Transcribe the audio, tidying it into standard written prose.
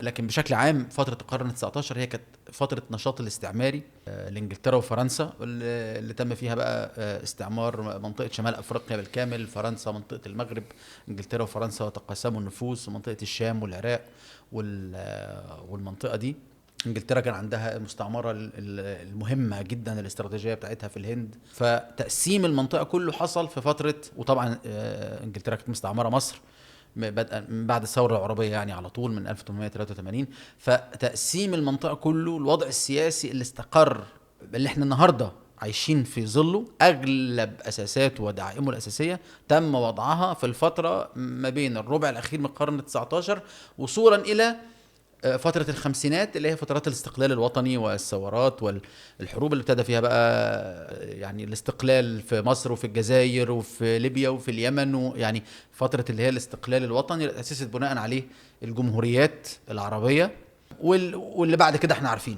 لكن بشكل عام فترة القرن ال19 هي كانت فترة نشاط الاستعماري لإنجلترا وفرنسا، اللي تم فيها بقى استعمار منطقة شمال أفريقيا بالكامل، فرنسا منطقة المغرب، إنجلترا وفرنسا تقاسموا النفوذ، ومنطقة الشام والعراق والمنطقة دي. انجلترا كان عندها المستعمرة المهمة جدا الاستراتيجية بتاعتها في الهند، فتقسيم المنطقة كله حصل في فترة. وطبعا انجلترا كانت مستعمرة مصر بدءا من بعد الثورة العربية، يعني على طول من 1883. فتقسيم المنطقة كله، الوضع السياسي اللي استقر، اللي احنا النهاردة عايشين في ظله، اغلب اساساته ودعائمه الاساسيه تم وضعها في الفتره ما بين الربع الاخير من القرن ال19 وصولا الى فترة الخمسينات، اللي هي فترات الاستقلال الوطني والثورات والحروب اللي ابتدى فيها بقى يعني الاستقلال في مصر وفي الجزائر وفي ليبيا وفي اليمن، ويعني فترة اللي هي الاستقلال الوطني اللي أسست بناء عليه الجمهوريات العربية واللي بعد كده احنا عارفينه.